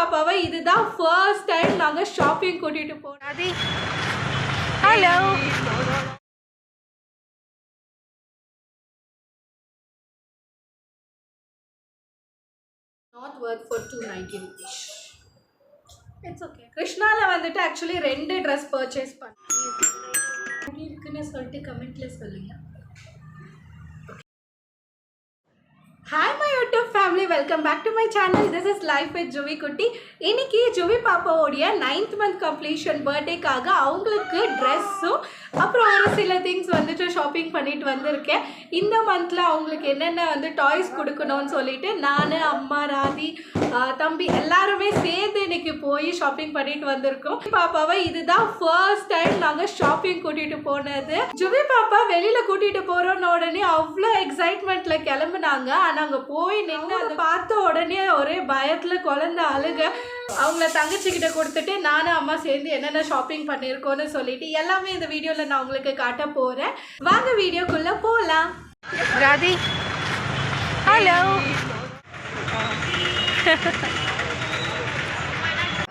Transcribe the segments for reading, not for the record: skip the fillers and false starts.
பாப்பாவை இதுதான் first time நாங்கள் ஷாப்பிங் கூட்டிகிட்டு போனோம். Hello, not worth for 290 rupees. It's okay. கிருஷ்ணாவில் வந்துட்டு ஆக்சுவலி 2 ட்ரெஸ் பர்ச்சேஸ் பண்ணேன். எப்படி இருக்குன்னு சொல்லிட்டு கமெண்ட்ல சொல்லுங்க. Hi my YouTube family, welcome back to my channel. This is Life with Juvi Kutti. இன்னைக்கு ஜுவி பாப்பாவோடைய 9th month completion பர்த்டேக்காக அவங்களுக்கு ட்ரெஸ்ஸும் அப்புறம் ஒரு சில திங்ஸ் வந்துட்டு ஷாப்பிங் பண்ணிட்டு வந்திருக்கேன். இந்த மந்தில் அவங்களுக்கு என்னென்ன வந்து டாய்ஸ் கொடுக்கணும்னு சொல்லிட்டு நான், அம்மா, ராதி, தம்பி எல்லாருமே சேர்ந்து இன்னைக்கு போய் ஷாப்பிங் பண்ணிட்டு வந்திருக்கோம். பாப்பாவை இதுதான் ஃபர்ஸ்ட் டைம் நாங்கள் ஷாப்பிங் கூட்டிகிட்டு போனது. ஜுவி பாப்பா வெளியில் கூட்டிகிட்டு போகிறோன்னு உடனே அவ்வளோ எக்ஸைட்மெண்ட்டில் கிளம்புனாங்க. நாங்க போய் நின்று அதை பார்த்த உடனே ஒரே பயத்துல குழந்தை அழுக. அவங்கள தங்கச்சிக்கிட்ட கொடுத்துட்டு நானும் அம்மா சேர்ந்து என்னென்ன ஷாப்பிங் பண்ணியிருக்கோன்னு சொல்லிட்டு எல்லாமே இந்த வீடியோவில் நான் உங்களுக்கு காட்ட போறேன். வாங்க வீடியோக்குள்ள போகலாம். ராதி, ஹலோ.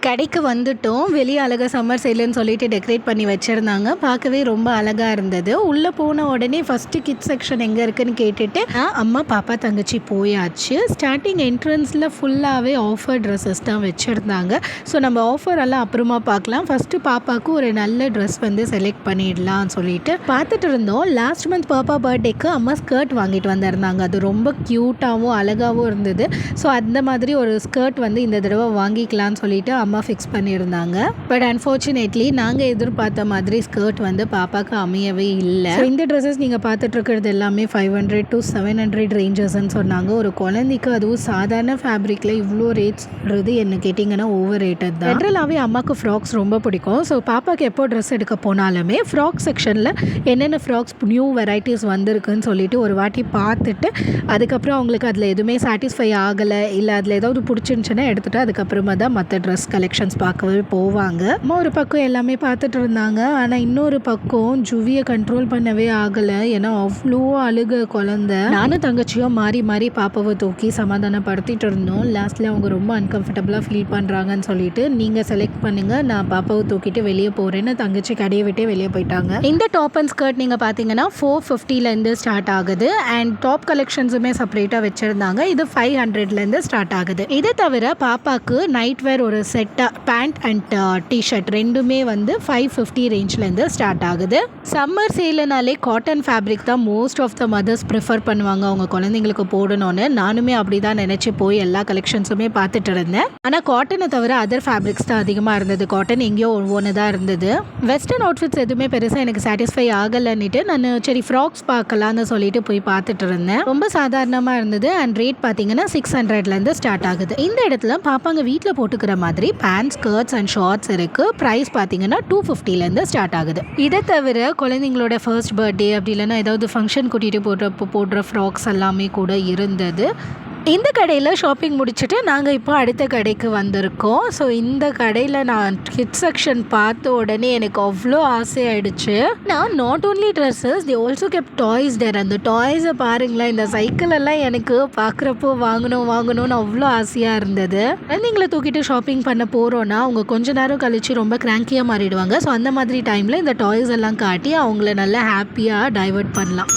கடைக்கு வந்துட்டோம். வெளியே அழகாக சம்மர் சேலுன்னு சொல்லிட்டு டெக்கரேட் பண்ணி வச்சுருந்தாங்க. பார்க்கவே ரொம்ப அழகாக இருந்தது. உள்ளே போன உடனே ஃபஸ்ட்டு கிட்ஸ் செக்ஷன் எங்கே இருக்குதுன்னு கேட்டுட்டு அம்மா, பாப்பா, தங்கச்சி போயாச்சு. ஸ்டார்டிங் என்ட்ரன்ஸில் ஃபுல்லாகவே ஆஃபர் ட்ரெஸ்ஸஸ் தான் வச்சுருந்தாங்க. ஸோ நம்ம ஆஃபர் எல்லாம் அப்புறமா பார்க்கலாம். ஃபஸ்ட்டு பாப்பாவுக்கு ஒரு நல்ல ட்ரெஸ் வந்து செலக்ட் பண்ணிடலாம்னு சொல்லிட்டு பார்த்துட்டு இருந்தோம். லாஸ்ட் மந்த் பாப்பா பர்த்டேக்கு அம்மா ஸ்கர்ட் வாங்கிட்டு வந்திருந்தாங்க. அது ரொம்ப க்யூட்டாகவும் அழகாகவும் இருந்தது. ஸோ அந்த மாதிரி ஒரு ஸ்கர்ட் வந்து இந்த தடவை வாங்கிக்கலான்னு சொல்லிட்டு அம்மா ஃபிக்ஸ் பண்ணியிருந்தாங்க. பட் அன்ஃபார்ச்சுனேட்லி நாங்கள் எதிர்பார்த்த மாதிரி ஸ்கர்ட் வந்து பாப்பாவுக்கு அமையவே இல்லை. இந்த ட்ரெஸ்ஸஸ் நீங்கள் பார்த்துட்டு இருக்கிறது எல்லாமே 500 to 700 ரேஞ்சஸ்ன்னு சொன்னாங்க. ஒரு குழந்தைக்கு அதுவும் சாதாரண ஃபேப்ரிக்கில் இவ்வளோ ரேட்ஸ் சொல்கிறது என்ன கேட்டிங்கன்னா ஓவர் ரேட்டட் தான். ஜென்ரலாகவே அம்மாவுக்கு ஃப்ராக்ஸ் ரொம்ப பிடிக்கும். ஸோ பாப்பாவுக்கு எப்போ ட்ரெஸ் எடுக்க போனாலுமே ஃப்ராக் செக்ஷனில் என்னென்ன ஃப்ராக்ஸ் நியூ வெரைட்டிஸ் வந்திருக்குன்னு சொல்லிட்டு ஒரு வாட்டி பார்த்துட்டு அதுக்கப்புறம் அவங்களுக்கு அதில் எதுவுமே சாட்டிஸ்ஃபை ஆகலை, இல்லை அதில் ஏதாவது பிடிச்சிருந்துச்சுன்னா எடுத்துகிட்டு அதுக்கப்புறமா தான் மற்ற ட்ரெஸ் கலெக்ஷன்ஸ் பார்க்கவே போவாங்க. அம்மா ஒரு பக்கம் எல்லாமே பார்த்துட்டு இருந்தாங்க. ஆனால் இன்னொரு பக்கம் ஜுவியை கண்ட்ரோல் பண்ணவே ஆகலை. ஏன்னா அவ்வளோ அழுக குழந்தை. நானும் தங்கச்சியும் மாறி மாறி பாப்பாவை தூக்கி சமாதானப்படுத்திட்டு இருந்தோம். லாஸ்ட்ல அவங்க ரொம்ப அன்கம்ஃபர்டபுளாக ஃபீல் பண்ணுறாங்கன்னு சொல்லிட்டு நீங்கள் செலக்ட் பண்ணுங்க, நான் பாப்பாவை தூக்கிட்டு வெளியே போகிறேன்னு தங்கச்சி கடையை விட்டே வெளியே போயிட்டாங்க. இந்த டாப் அண்ட் ஸ்கர்ட் நீங்கள் பார்த்தீங்கன்னா 450லேருந்து ஸ்டார்ட் ஆகுது. அண்ட் டாப் கலெக்ஷன்ஸுமே செப்பரேட்டாக வச்சுருந்தாங்க. இது 500லேருந்து ஸ்டார்ட் ஆகுது. இதை தவிர பாப்பாவுக்கு நைட் வேர் ஒரு செட் பேண்ட் அண்ட் டிஷர்ட் ரெண்டுமே வந்து 550 ரேஞ்ச்லேருந்து ஸ்டார்ட் ஆகுது. சம்மர் சேலுனாலே காட்டன் ஃபேப்ரிக் தான் most of the mothers prefer பண்ணுவாங்க அவங்க குழந்தைங்களுக்கு போடணும்னு. நானுமே அப்படி தான் நினச்சி போய் எல்லா கலெக்ஷன்ஸுமே பார்த்துட்டு இருந்தேன். ஆனால் காட்டனை தவிர அதர் ஃபேப்ரிக்ஸ் தான் அதிகமாக இருந்தது. காட்டன் எங்கேயோ ஒன்று தான் இருந்தது. வெஸ்டர்ன் அவுட்ஃபிட்ஸ் எதுவுமே பெருசாக எனக்கு சாட்டிஸ்ஃபை ஆகலைன்னுட்டு நான் சரி ஃப்ராக்ஸ் பார்க்கலான்னு சொல்லிட்டு போய் பார்த்துட்டு இருந்தேன். ரொம்ப சாதாரணமாக இருந்தது. அண்ட் ரேட் பார்த்தீங்கன்னா 600லேருந்து ஸ்டார்ட் ஆகுது. இந்த இடத்துல பாப்பாங்க வீட்டில் போட்டுக்கிற மாதிரி பேண்ட், ஸ்கர்ட்ஸ் அண்ட் ஷார்ட்ஸ் இருக்கு. பிரைஸ் பார்த்தீங்கன்னா 250லேருந்து ஸ்டார்ட் ஆகுது. இதை தவிர குழந்தைங்களோட ஃபர்ஸ்ட் பர்த்டே அப்படி இல்லைன்னா ஏதாவது ஃபங்க்ஷன் கூட்டிகிட்டு போடுற ஃப்ராக்ஸ் எல்லாமே கூட இருந்தது. இந்த கடையில் ஷாப்பிங் முடிச்சுட்டு நாங்கள் இப்போ அடுத்த கடைக்கு வந்திருக்கோம். ஸோ இந்த கடையில் நான் கிட்ஸ் செக்ஷன் பார்த்த உடனே எனக்கு அவ்வளோ ஆசையாயிடுச்சு. நான் not only dresses, the also kept toys there. அந்த டாய்ஸை பாருங்களேன். இந்த சைக்கிள் எல்லாம் எனக்கு பார்க்குறப்போ வாங்கணும்னு அவ்வளோ ஆசையாக இருந்தது. குழந்தைங்களை தூக்கிட்டு ஷாப்பிங் பண்ண போகிறோன்னா அவங்க கொஞ்ச நேரம் கழித்து ரொம்ப கிராங்கியாக மாறிடுவாங்க. ஸோ அந்த மாதிரி டைமில் இந்த டாய்ஸ் எல்லாம் காட்டி அவங்கள நல்லா ஹாப்பியாக டைவர்ட் பண்ணலாம்.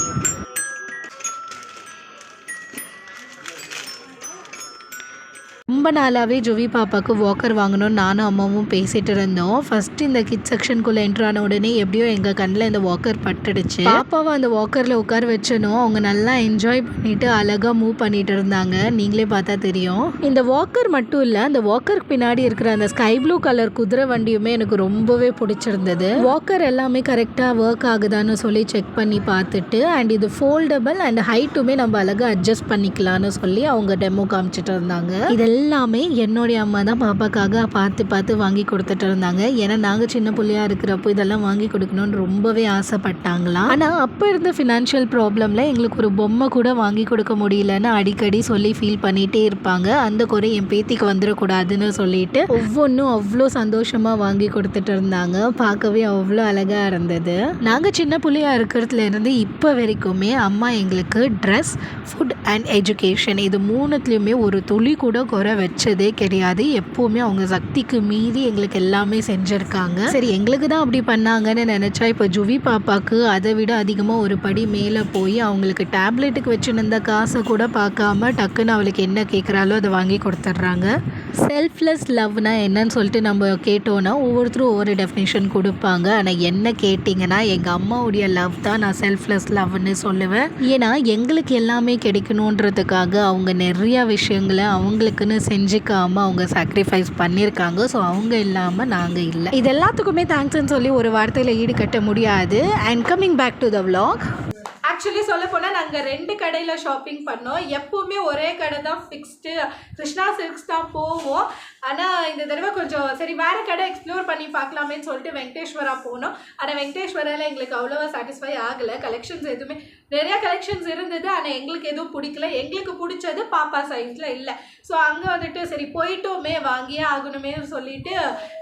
ரொம்ப நாளாகவே ஜுவி பாப்பாவுக்கு வாக்கர் வாங்கணும்னு நானும் அம்மாவும் பேசிகிட்டு இருந்தோம். ஃபஸ்ட்டு இந்த கிட்ஸ் செக்ஷனுக்குள்ளே என்ட்ரான உடனே எப்படியோ எங்கள் கண்ணில் இந்த வாக்கர் பட்டுடுச்சு. பாப்பாவை அந்த வாக்கரில் உட்கார வச்சனும் அவங்க நல்லா என்ஜாய் பண்ணிவிட்டு அழகாக மூவ் பண்ணிட்டு இருந்தாங்க. நீங்களே பார்த்தா தெரியும். இந்த வாக்கர் மட்டும் இல்லை, அந்த வாக்கருக்கு பின்னாடி இருக்கிற அந்த ஸ்கை ப்ளூ கலர் குதிரை வண்டியுமே எனக்கு ரொம்பவே பிடிச்சிருந்தது. வாக்கர் எல்லாமே கரெக்டாக ஒர்க் ஆகுதான்னு சொல்லி செக் பண்ணி பார்த்துட்டு அண்ட் இது ஃபோல்டபிள் அண்ட் ஹைட்டுமே நம்ம அழகாக அட்ஜஸ்ட் பண்ணிக்கலான்னு சொல்லி அவங்க டெமோ காமிச்சிட்டு இருந்தாங்க. எல்லாமே என்னுடைய அம்மா தான் பாப்பாக்காக பார்த்து வாங்கி கொடுத்துட்டு இருந்தாங்க. ஏன்னா நாங்கள் சின்ன பிள்ளையா இருக்கிறப்போ இதெல்லாம் வாங்கி கொடுக்கணும்னு ரொம்பவே ஆசைப்பட்டாங்களாம். ஆனால் அப்போ இருந்த ஃபினான்ஷியல் ப்ராப்ளமில் எங்களுக்கு ஒரு பொம்மை கூட வாங்கி கொடுக்க முடியலன்னு அடிக்கடி சொல்லி ஃபீல் பண்ணிகிட்டே இருப்பாங்க. அந்த குறை என் பேத்திக்கு வந்துடக்கூடாதுன்னு சொல்லிட்டு ஒவ்வொன்றும் அவ்வளோ சந்தோஷமாக வாங்கி கொடுத்துட்டு இருந்தாங்க. பார்க்கவே அவ்வளோ அழகாக இருந்தது. நாங்கள் சின்ன பிள்ளையா இருக்கிறதுலேருந்து இப்போ வரைக்குமே அம்மா எங்களுக்கு ட்ரெஸ், ஃபுட் அண்ட் எஜுகேஷன் இது மூணுத்துலேயுமே ஒரு துளி கூட குறை வச்சதே கிடையாது. எப்போவுமே அவங்க சக்திக்கு மீறி எங்களுக்கு எல்லாமே செஞ்சுருக்காங்க. சரி, எங்களுக்கு தான் அப்படி பண்ணாங்கன்னு நினச்சா இப்போ ஜுவி பாப்பாவுக்கு அதை விட அதிகமாக ஒரு படி மேலே போய் அவங்களுக்கு டேப்லெட்டுக்கு வச்சுருந்த காசை கூட பார்க்காம டக்குன்னு அவளுக்கு என்ன கேட்குறாலோ அதை வாங்கி கொடுத்துட்றாங்க. செல்ஃப்லெஸ் லவ்னா என்னன்னு சொல்லிட்டு நம்ம கேட்டோன்னா ஒவ்வொருத்தரும் ஒவ்வொரு டெஃபினேஷன் கொடுப்பாங்க. ஆனால் என்ன கேட்டிங்கன்னா எங்கள் அம்மாவுடைய லவ் தான் நான் செல்ஃப்லெஸ் லவ்னு சொல்லுவேன். ஏன்னா எங்களுக்கு எல்லாமே கிடைக்கணுன்றதுக்காக அவங்க நிறையா விஷயங்களை அவங்களுக்குன்னு செஞ்சுக்காமல் அவங்க சாக்ரிஃபைஸ் பண்ணியிருக்காங்க. ஸோ அவங்க இல்லாமல் நாங்கள் இல்லை. இது எல்லாத்துக்குமே தேங்க்ஸ்ன்னு சொல்லி ஒரு வார்த்தையில் ஈடுகட்ட முடியாது. And coming back to the vlog, actually சொல்ல போனால் நாங்கள் 2 கடையில் ஷாப்பிங் பண்ணோம். எப்போவுமே ஒரே கடை தான் ஃபிக்ஸ்டு, கிருஷ்ணா சில்க்ஸ் தான் போவோம். ஆனால் இந்த தடவை கொஞ்சம் சரி வேறு கடை எக்ஸ்ப்ளோர் பண்ணி பார்க்கலாமேன்னு சொல்லிட்டு வெங்கடேஸ்வரா போனோம். ஆனால் வெங்கடேஸ்வராவில் எங்களுக்கு அவ்வளோவா சாட்டிஸ்ஃபை ஆகலை. கலெக்ஷன்ஸ் எதுவுமே நிறையா கலெக்ஷன்ஸ் இருந்தது, ஆனால் எங்களுக்கு எதுவும் பிடிக்கல. எங்களுக்கு பிடிச்சது பாப்பா சைஸில் இல்லை. ஸோ அங்கே வந்துட்டு சரி போயிட்டோமே வாங்கியே ஆகணுமே சொல்லிட்டு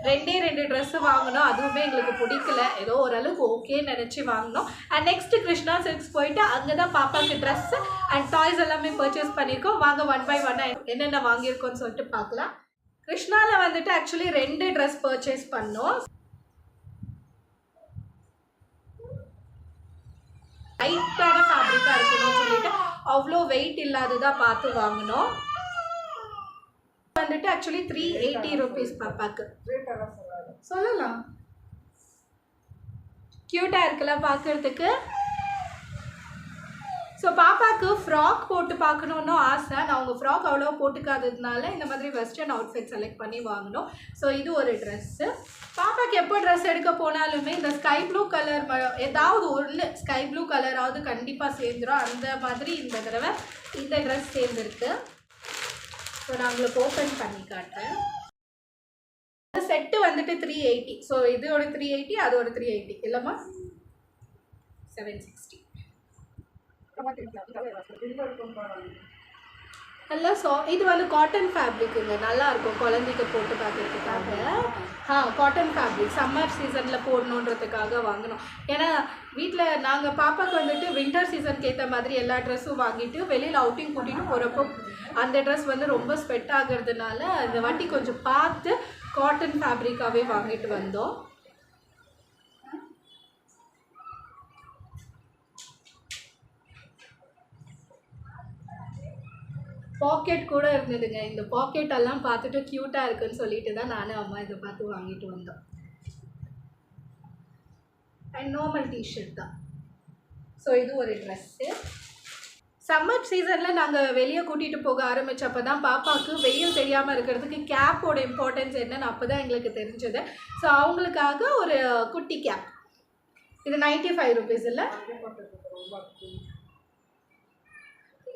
2 ட்ரெஸ்ஸு வாங்கினோம். அதுவுமே எங்களுக்கு பிடிக்கல. ஏதோ ஓரளவுக்கு ஓகேன்னு நினச்சி வாங்கினோம். அண்ட் நெக்ஸ்ட்டு கிருஷ்ணா சில்க்ஸ் போயிட்டு அங்கே தான் பாப்பாவுக்கு ட்ரெஸ்ஸு அண்ட் டாய்ஸ் எல்லாமே பர்ச்சேஸ் பண்ணியிருக்கோம். வாங்க 1 by 1 என்னென்ன வாங்கியிருக்கோன்னு சொல்லிட்டு பார்க்கலாம். கிருஷ்ணாவில் வந்துட்டு ஆக்சுவலி 2 ட்ரெஸ் பர்ச்சேஸ் பண்ணோம். லைட்டான ஃபேப்ரிக்காக இருக்கணும்னு சொல்லிட்டு அவ்வளோ வெயிட் இல்லாததாக பார்த்து வாங்கினோம். வந்துட்டு ஆக்சுவலி 380 rupees பாப்பாக்கு. சொல்லலாம், க்யூட்டாக இருக்குல்ல பார்க்குறதுக்கு. ஸோ பாப்பாவுக்கு ஃப்ராக் போட்டு பார்க்கணுன்னு ஆசை. நான் அவங்க ஃப்ராக் அவ்வளோ போட்டுக்காததுனால இந்த மாதிரி வெஸ்டர்ன் அவுட்ஃபிட் செலக்ட் பண்ணி வாங்கினோம். ஸோ இது ஒரு ட்ரெஸ்ஸு. பாப்பாவுக்கு எப்போ ட்ரெஸ் எடுக்க போனாலுமே இந்த ஸ்கை ப்ளூ கலர் ஏதாவது ஒன்று ஸ்கை ப்ளூ கலராவது கண்டிப்பாக சேர்ந்துடும். அந்த மாதிரி இந்த தடவை இந்த ட்ரெஸ் சேர்ந்துருக்கு. ஸோ நான் உங்களுக்கு ஓப்பன் பண்ணி காட்டுறேன். செட்டு வந்துட்டு 380. ஸோ இது ஒரு 380, அது ஒரு 380 இல்லைம்மா 760. நல்லா இது வந்து காட்டன் ஃபேப்ரிக்குங்க, நல்லாயிருக்கும் குழந்தைக்கு போட்டு பார்க்குறதுக்காக. காட்டன் ஃபேப்ரிக் சம்மர் சீசனில் போடணுன்றதுக்காக வாங்கினோம். ஏன்னா வீட்டில் நாங்கள் பாப்பாவுக்கு வந்துட்டு வின்டர் சீசனுக்கு ஏற்ற மாதிரி எல்லா ட்ரெஸ்ஸும் வாங்கிட்டு வெளியில் அவுட்டிங் கூட்டிகிட்டு போகிறப்போ அந்த ட்ரெஸ் வந்து ரொம்ப ஸ்வெட் ஆகிறதுனால இந்த வாட்டி கொஞ்சம் பார்த்து காட்டன் ஃபேப்ரிக்காகவே வாங்கிட்டு வந்தோம். பாக்கெட் கூட இருந்ததுங்க. இந்த பாக்கெட்டெல்லாம் பார்த்துட்டு க்யூட்டாக இருக்குன்னு சொல்லிட்டு தான் நானும் அம்மா இதை பார்த்து வாங்கிட்டு வந்தோம். அண்ட் நார்மல் டிஷர்ட் தான். ஸோ இது ஒரு ட்ரெஸ்ஸு. சம்மர் சீசனில் நாங்கள் வெளியே கூட்டிகிட்டு போக ஆரம்பித்தப்போ தான் பாப்பாவுக்கு வெயில் தெரியாமல் இருக்கிறதுக்கு கேப்போட இம்பார்ட்டன்ஸ் என்னன்னு அப்போ தான் எங்களுக்கு தெரிஞ்சது. ஸோ அவங்களுக்காக ஒரு குட்டி கேப். இது 95 rupees இல்லை,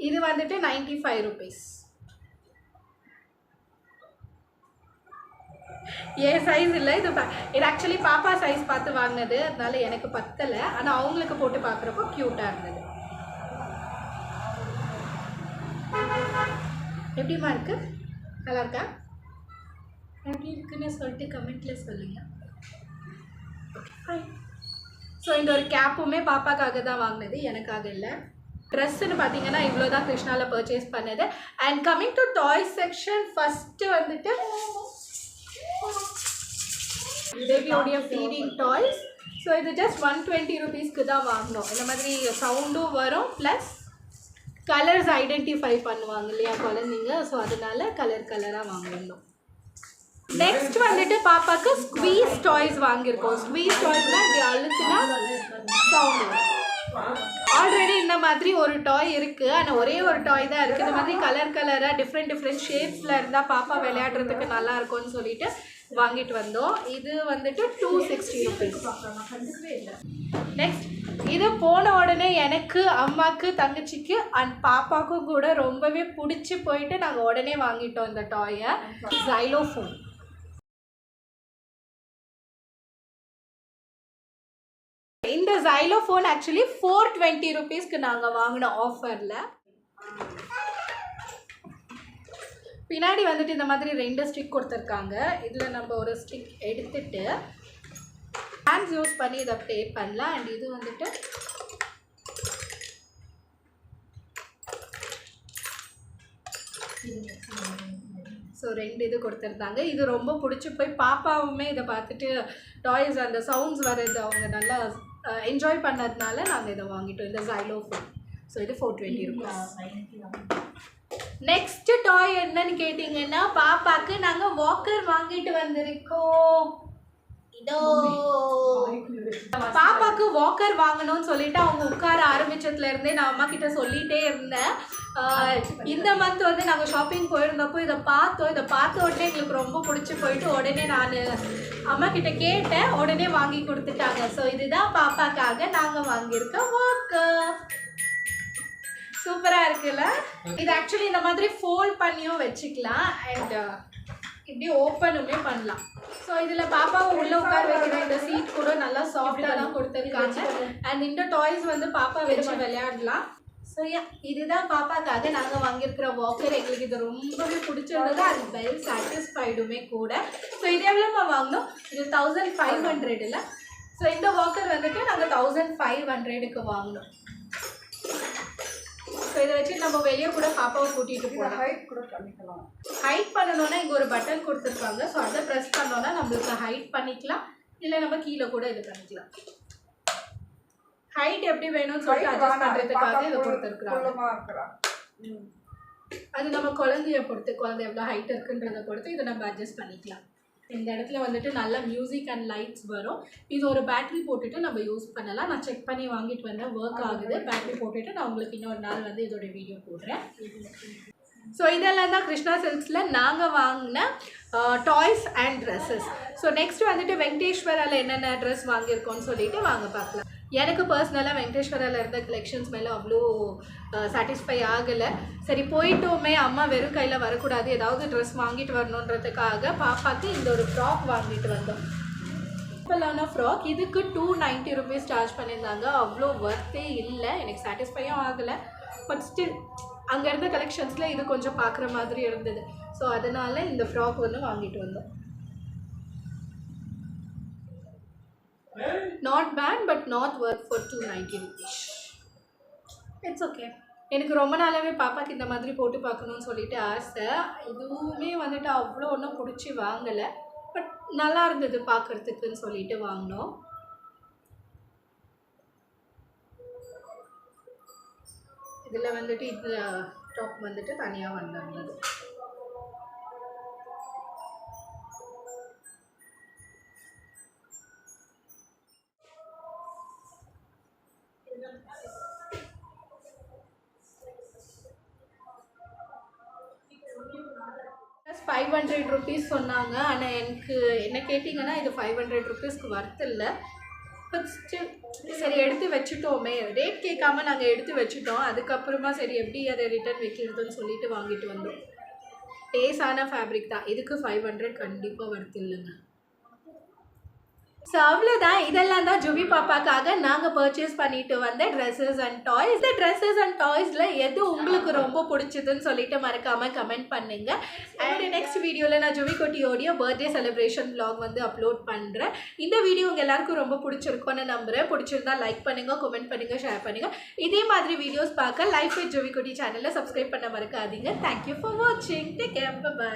இது வந்துட்டு 95 rupees. என் சைஸ் இல்லை, இது ஆக்சுவலி பாப்பா சைஸ் பார்த்து வாங்கினது, அதனால எனக்கு பத்தலை. ஆனால் அவங்களுக்கு போட்டு பார்க்குறப்போ க்யூட்டாக இருந்தது. எப்படிமா இருக்கு? நல்லா இருக்கா? எப்படி இருக்குன்னு சொல்லிட்டு கமெண்ட்டில் சொல்லுங்கள். Okay fine. ஸோ இந்த ஒரு கேப்புமே பாப்பாக்காக தான் வாங்கினது, எனக்காக இல்லை. ட்ரெஸ்ஸுன்னு பார்த்தீங்கன்னா இவ்வளோ தான் கிருஷ்ணாவில் பர்ச்சேஸ் பண்ணது. And coming to toys section, first வந்துட்டு பேபியோடைய ஃபீடிங் டாய்ஸ். ஸோ இது ஜஸ்ட் 120 rupeesக்கு தான் வாங்கினோம். இந்த மாதிரி சவுண்டும் வரும், ப்ளஸ் கலர்ஸ் ஐடென்டிஃபை பண்ணுவாங்க இல்லையா குழந்தைங்க. ஸோ அதனால கலராக வாங்கினோம். நெக்ஸ்ட் வந்துட்டு பாப்பாவுக்கு ஸ்குவீஸ் டாய்ஸ் வாங்கியிருக்கோம். ஸ்குவீஸ் டாய்ஸ்னால் இப்படி அழுத்துனா சவுண்ட். ஆல்ரெடி இந்த மாதிரி ஒரு டாய் இருக்குது, ஆனால் ஒரே ஒரு டாய் தான் இருக்குது. இந்த மாதிரி கலராக டிஃப்ரெண்ட் ஷேப்ஸில் இருந்தால் பாப்பா விளையாடுறதுக்கு நல்லா இருக்கும்னு சொல்லிட்டு வாங்கிட்டு வந்தோம். இது வந்துட்டு 260 rupees. நெக்ஸ்ட் இது போன உடனே எனக்கு, அம்மாவுக்கு, தங்கச்சிக்கு அண்ட் பாப்பாவுக்கும் கூட ரொம்பவே பிடிச்சி போயிட்டு நாங்கள் உடனே வாங்கிட்டோம் இந்த டாயை. ஜைலோஃபோன். இந்த ஜைலோஃபோன் ஆக்சுவலி 420 rupeesக்கு நாங்கள் வாங்கினோம் ஆஃபரில். பின்னாடி வந்துட்டு இந்த மாதிரி 2 ஸ்டிக் கொடுத்துருக்காங்க. இதில் நம்ம ஒரு ஸ்டிக் எடுத்துட்டு ஹேண்ட்ஸ் யூஸ் பண்ணி இதை ப்ளே பண்ணலாம். அண்ட் இது வந்துட்டு ஸோ 2 இது கொடுத்துருந்தாங்க. இது ரொம்ப பிடிச்சி போய் பாப்பாவுமே இதை பார்த்துட்டு டாய்ஸ் அந்த சவுண்ட்ஸ் வர்றது அவங்க நல்லா என்ஜாய் பண்ணதுனால நாங்கள் இதை வாங்கிட்டோம். இந்த ஜைலோஃபோன். ஸோ இது 420 rupees. நெக்ஸ்ட் டாய் என்னன்னு கேட்டிங்கன்னா பாப்பாக்கு நாங்கள் வாக்கர் வாங்கிட்டு வந்திருக்கோம். இதோ பாப்பாக்கு வாக்கர் வாங்கணும்னு சொல்லிட்டு அவங்க உட்கார ஆரம்பிச்சதுலேருந்தே நான் அம்மா கிட்ட சொல்லிகிட்டே இருந்தேன். இந்த மந்த் வந்து நாங்கள் ஷாப்பிங் போயிருந்தப்போ இதை பார்த்தோம். இதை பார்த்த உடனே எங்களுக்கு ரொம்ப பிடிச்சி போயிட்டு உடனே நான் அம்மா கிட்ட கேட்டேன். உடனே வாங்கி கொடுத்துட்டாங்க. ஸோ இதுதான் பாப்பாக்காக நாங்கள் வாங்கியிருக்க வாக்கர். சூப்பராக இருக்குல்ல? இது ஆக்சுவலி இந்த மாதிரி ஃபோல்ட் பண்ணியும் வச்சுக்கலாம் அண்ட் இப்படி ஓப்பனுமே பண்ணலாம். ஸோ இதில் பாப்பாவை உள்ளே உட்கார வைக்கிற இந்த சீட் கூட நல்லா சாஃப்டாக தான் கொடுத்துருக்காங்க. அண்ட் இந்த டாய்ஸ் வந்து பாப்பா வச்சு விளையாடலாம். ஸோ இதுதான் பாப்பாக்காக நாங்கள் வாங்கியிருக்கிற வாக்கர். எங்களுக்கு இது ரொம்பவே பிடிச்சிருந்தது. அது வெல் சாட்டிஸ்ஃபைடுமே கூட. ஸோ இது எவ்வளோமா வாங்கினோம்? இது 1500 இல்லை. ஸோ இந்த வாக்கர் வந்துட்டு நாங்கள் 1500க்கு வாங்கினோம். ஸோ இதை வச்சு நம்ம வெளியே கூட பாப்பாவை கூட்டிகிட்டு போகலாம். ஹைட் கூட பண்ணிக்கலாம். ஹைட் பண்ணணுன்னா இங்கே ஒரு பட்டன் கொடுத்துருக்காங்க. ஸோ அதை ப்ரெஸ் பண்ணோன்னா நம்மளுக்கு ஹைட் பண்ணிக்கலாம். இல்லை நம்ம கீழே கூட இது பண்ணிக்கலாம். ஹைட் எப்படி வேணும்னு சொல்லிட்டு அட்ஜஸ்ட் பண்ணுறதுக்காக இதை கொடுத்துருக்குறாங்க. அது நம்ம குழந்தைய பொறுத்து, குழந்தை எவ்வளோ ஹைட் இருக்குன்றதை பொறுத்து இதை நம்ம அட்ஜஸ்ட் பண்ணிக்கலாம். இந்த இடத்துல வந்துட்டு நல்ல மியூசிக் அண்ட் லைட்ஸ் வரும். இது ஒரு பேட்ரி போட்டுட்டு நம்ம யூஸ் பண்ணலாம். நான் செக் பண்ணி வாங்கிட்டு வந்தேன். ஒர்க் ஆகுது. பேட்ரி போட்டுட்டு நான் உங்களுக்கு இன்னொரு நாள் வந்து இதோட வீடியோ போடுறேன். ஸோ இதெல்லாம் தான் கிருஷ்ணா சில்க்ஸில் நாங்கள் வாங்கின toys and dresses. So next வந்துட்டு வெங்கடேஸ்வராவில் என்னென்ன ட்ரெஸ் வாங்கியிருக்கோன்னு சொல்லிட்டு வாங்க பார்க்கலாம். எனக்கு பர்சனலாக வெங்கடேஸ்வராவில் இருந்த கலெக்ஷன்ஸ் மேலே அவ்வளோ சாட்டிஸ்ஃபை ஆகலை. சரி போயிட்டோமே, அம்மா வெறும் கையில் வரக்கூடாது, ஏதாவது ட்ரெஸ் வாங்கிட்டு வரணுன்றதுக்காக பாப்பாக்கு இந்த ஒரு ஃப்ராக் வாங்கிட்டு வந்தோம். சிம்பிளான ஃப்ராக். இதுக்கு 290 rupees சார்ஜ் பண்ணியிருந்தாங்க. அவ்வளோ ஒர்த்தே இல்லை. எனக்கு சாட்டிஸ்ஃபையும் ஆகலை. பட் ஸ்டில் அங்கே இருந்த கலெக்ஷன்ஸில் இது கொஞ்சம் பார்க்குற மாதிரி இருந்தது. ஸோ அதனால் இந்த ஃப்ராக் வந்து வாங்கிட்டு வந்தோம். Not bad but not work for 290 rupees. It's okay. எனக்கு ரொம்ப நாளாகவே பாப்பாக்கு இந்த மாதிரி போட்டு பார்க்கணுன்னு சொல்லிட்டு ஆசை. இதுவுமே வந்துட்டு அவ்வளோ ஒன்றும் பிடிச்சி வாங்கலை. பட் நல்லா இருந்தது பார்க்குறதுக்குன்னு சொல்லிட்டு வாங்கினோம். இதில் வந்துட்டு இது டாப் வந்துட்டு தனியாக வந்திருந்தது. ₹500 சொன்னாங்க. ஆனால் எனக்கு என்ன கேட்டிங்கன்னா இது 500 rupeesக்கு ஒர்த் இல்லை. பட் ஸ்டில் சரி எடுத்து வச்சுட்டோமே, ரேட் கேட்காம நாங்கள் எடுத்து வச்சுட்டோம். அதுக்கப்புறமா சரி எப்படி அதை ரிட்டர்ன் வைக்கிறதுன்னு சொல்லிட்டு வாங்கிட்டு வந்தோம். டேஸான ஃபேப்ரிக் தான். இதுக்கு 500 கண்டிப்பாக ஒர்த் இல்லைங்க. ஸோ அவ்வளோதான். இதெல்லாம் தான் ஜுவி பாப்பாக்காக நாங்கள் பர்ச்சேஸ் பண்ணிட்டு வந்த ட்ரெஸ்ஸஸ் அண்ட் டாய்ஸ். இந்த ட்ரெஸ்ஸஸ் அண்ட் டாய்ஸில் எது உங்களுக்கு ரொம்ப பிடிச்சதுன்னு சொல்லிட்டு மறக்காமல் கமெண்ட் பண்ணுங்க. அண்ட் நெக்ஸ்ட் வீடியோவில் நான் ஜுவி குட்டியோடைய பர்த்டே செலிப்ரேஷன் vlog வந்து அப்லோட் பண்ணுறேன். இந்த வீடியோ உங்கள் எல்லாருக்கும் ரொம்ப பிடிச்சிருக்கும்னு நம்புகிறேன். பிடிச்சிருந்தா லைக் பண்ணுங்கள், கமெண்ட் பண்ணுங்கள், ஷேர் பண்ணுங்கள். இதே மாதிரி வீடியோஸ் பார்க்க லைஃப் வித் ஜுவி குட்டி சேனலில் சப்ஸ்கிரைப் பண்ண மறக்காதீங்க. தேங்க்யூ ஃபார் வாட்சிங். Take care. பை.